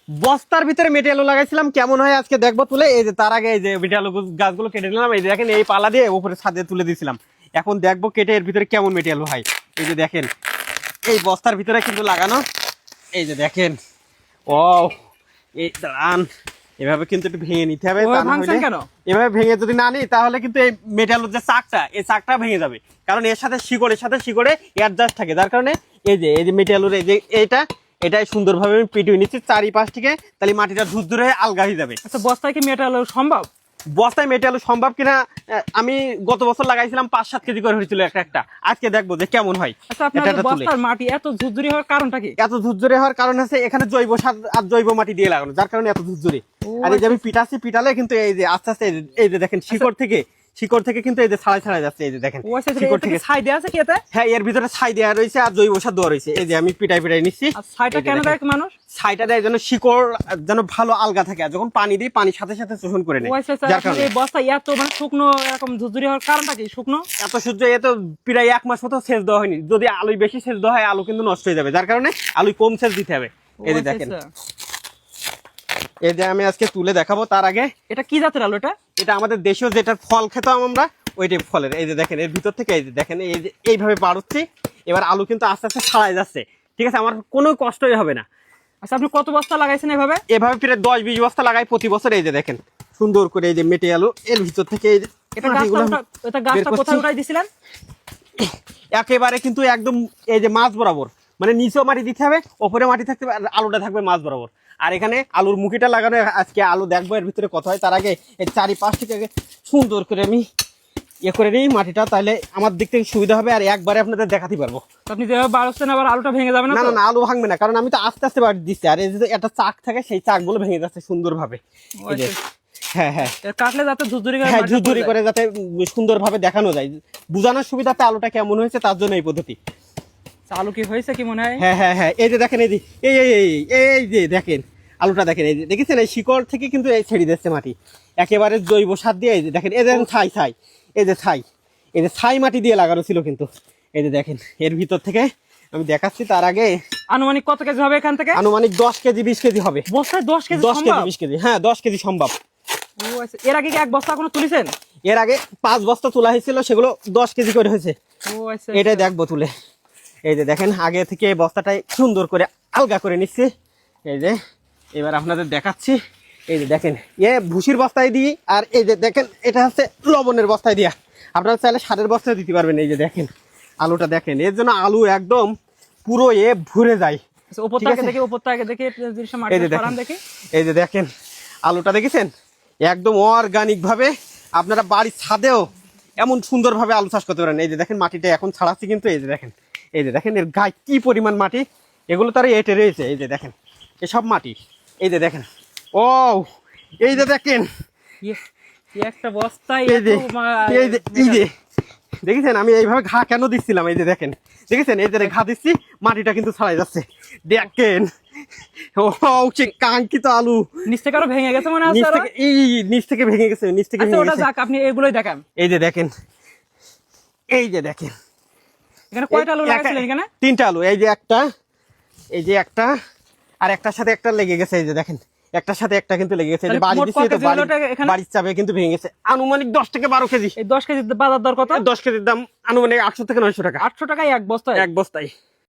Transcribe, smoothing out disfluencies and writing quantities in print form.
বস্তার ভিতরে মেটে আলু লাগাইছিলাম, কেমন হয় আজকে দেখবো তুলে। এই যে তার আগে এই যে মেটে আলু গাছগুলো কেটে নিলাম, এই যে দেখেন এই পালা দিয়ে উপরে ছাদে তুলে দিয়েছিলাম। এখন দেখবো কেটে এর ভিতরে কেমন মেটে আলু হয়। এই যে দেখেন এই বস্তার ভিতরে কিন্তু লাগানো, এই যে দেখেন। ও এই দাঁড়ান, এভাবে কিন্তু একটু ভেঙে নিতে হবে। এভাবে ভেঙে যদি না নিই তাহলে কিন্তু এই মেটে আলুর যে চাকটা, এই চাকটা ভেঙে যাবে। কারণ এর সাথে শিকড়ে অ্যাডজাস্ট থাকে, যার কারণে এই যে মেটে আলুর এই যে এটাই সুন্দরভাবে আমি পিটিয়ে নিচ্ছি চারিপাশ থেকে, তাহলে মাটিটা ঝুরঝুরে আলগা হয়ে যাবে। আচ্ছা, বস্তায় কি মেটে আলু সম্ভব? বস্তায় মেটে আলু সম্ভব কিনা, আমি গত বছর লাগাইছিলাম 5-7 কেজি করে হয়েছিল একটা। আজকে দেখবো যে কেমন হয়। আচ্ছা, আপনার বস্তার মাটি এত ঝুরঝুরি হওয়ার কারণটা কি? এত ঝুরঝুরে হওয়ার কারণ হচ্ছে এখানে জৈব সার আর জৈব মাটি দিয়ে লাগানো, যার কারণে এত ঝুরঝুরি। আর এই যে আমি পিটালে কিন্তু এই যে আস্তে আস্তে এই যে দেখেন শিকড় থেকে কিন্তু এই যে ছাড়াই যাচ্ছে। এই যে দেখেন শিকড় থেকে ছাই দেওয়া আছে কি এতে? হ্যাঁ, এর ভিতরে ছাই দেওয়া রয়েছে আর জৈব সার দেওয়া রয়েছে। এই যে আমি পিটাই নিচ্ছি। ছাইটা কেন দেয় মানুষ? ছাইটা দেয় যেন শিকড় যেন ভালো আলগা থাকে, আর যখন পানি দিই পানির সাথে সাথে শোষণ করে নেয়। যার কারণে এই বস্তা এত শুকনো এরকম ঝুরঝুরি হওয়ার কারণটা কি? শুকনো এত সূর্য এত প্রায় 1 মাস মতো সেচ দেওয়া হয়নি। যদি আলু বেশি সেচ দেওয়া হয় আলু কিন্তু নষ্ট হয়ে যাবে, যার কারণে আলু কম সেচ দিতে হবে। এই যে দেখেন, এই যে আমি আজকে তুলে দেখাবো। তার আগে এটা কি জাতের আলু? এটা আমাদের দেশীয় যেটার ফল খেতাম আমরা, ওইটাই ফলের। এই যে দেখেন এর ভিতর থেকে এই যে দেখেন এই যে এইভাবে বাড়ছে। এবার আলু কিন্তু আস্তে আস্তে ছাড়াই যাচ্ছে। ঠিক আছে, আমার কোনো কষ্টই হবে না। আচ্ছা, আপনি কত বস্তা লাগাইছেন এভাবে? প্রায় 10-20 বস্তা লাগাই প্রতি বছর। এই যে দেখেন সুন্দর করে এই যে মেটে আলু এর ভিতর থেকে এই যে গাছটা কোথায় উঠাই দিছিলেন? একেবারে কিন্তু একদম এই যে মাছ বরাবর, মানে নিচেও মাটি দিতে হবে, ওপরে মাটি থাকতে হবে, আর আলুটা থাকবে মাছ বরাবর। আর এখানে আলুর মুখিটা লাগানো, আজকে আলু দেখবো এর ভিতরে কত হয়। তার আগে এই চারিপাশ থেকে সুন্দর করে আমি করে নিই মাটিটা, তাহলে আমার দিক থেকে সুবিধা হবে আর একবারে আপনাদের দেখাতে পারবো। আপনি যেভাবে বাড়ছেন আবার আলুটা ভেঙে যাবে না? না, আলু ভাঙবে না, কারণ আমি তো আস্তে আস্তে বাড়ি দিচ্ছি। আর এই যে একটা চাক থাকে, সেই চাকগুলো ভেঙে যাচ্ছে সুন্দরভাবে। হ্যাঁ, কাটলে যাতে ঝুরঝুরি করে যাতে সুন্দরভাবে দেখানো যায়, বোঝানোর সুবিধাতে আলুটা কেমন হয়েছে তার জন্য এই পদ্ধতি। আলু কি হয়েছে কি মনে হয়? হ্যাঁ, এই যে দেখেন এই যে দেখেন আলুটা দেখেন, এই যে দেখেছেন এই শিকড় থেকে কিন্তু এই ছেড়ে দিচ্ছে মাটি একেবারে জৈব সার দিয়ে। এই যে দেখেন এই দেখেন এই যে ছাই মাটি দিয়ে লাগানো ছিল কিন্তু। এই যে দেখেন এর ভিতর থেকে আমি দেখাচ্ছি। তার আগে আনুমানিক কত কেজি হবে এখান থেকে? আনুমানিক 10 কেজি 20 কেজি হবে। বস্তায় 10 কেজি 20 কেজি? হ্যাঁ, 10 কেজি সম্ভব। এর আগে কি এক বস্তা কোনো তুলেছেন? এর আগে 5 বস্তা তোলা হয়েছিল, সেগুলো 10 কেজি করে হয়েছে। এটাই দেখবো তুলে। এই যে দেখেন আগে থেকে বস্তাটাই সুন্দর করে আলগা করে নিচ্ছি। এই যে এবার আপনাদের দেখাচ্ছি। এই যে দেখেন ভুসির বস্তায় দিই, আর এই যে দেখেন এটা হচ্ছে লবণের বস্তায় দিয়া। আপনারা চাইলে সারের বস্তায় দিতে পারবেন। এই যে দেখেন আলুটা দেখেন, এর জন্য আলু একদম পুরো ভরে যায়। এই যে দেখেন আলুটা দেখেছেন একদম অর্গানিক ভাবে আপনারা বাড়ির ছাদেও এমন সুন্দর ভাবে আলু চাষ করতে পারেন। এই যে দেখেন মাটিটা এখন ছাড়াচ্ছি কিন্তু। এই যে দেখেন এর গায়ে কি পরিমাণ মাটি, এগুলো তার এটে রয়েছে। এই যে দেখেন এসব মাটি, এই যে দেখেন ও এই যে দেখেন একটা বস্তায় এই যে দেখেছেন আমি এইভাবে ঘা কেন দিচ্ছিলাম। এই যে দেখেন দেখেছেন এই যে ঘা দিচ্ছি, মাটিটা কিন্তু ছাড়াই যাচ্ছে। দেখেন ও সে কাঙ্ক্ষিত আলু নিচ থেকে আরো ভেঙে গেছে মনে হয়। নিচ থেকে ভেঙে গেছে। আপনি এগুলোই দেখান। এই যে দেখেন এখানে কয়টা আলু লাগাইছিলেন? এখানে 3টা আলু। এই যে একটা আর একটার সাথে একটা লেগে গেছে। এই যে দেখেন একটার সাথে একটা কিন্তু লেগে গেছে। বাড়ির চাপে কিন্তু ভেঙে গেছে। আনুমানিক 10 থেকে 12 কেজি। এই 10 কেজির বাজার দর কত? 10 কেজির দাম আনুমানিক 800 থেকে 900 টাকা। 800 টাকায় এক বস্তায়? এক বস্তায়।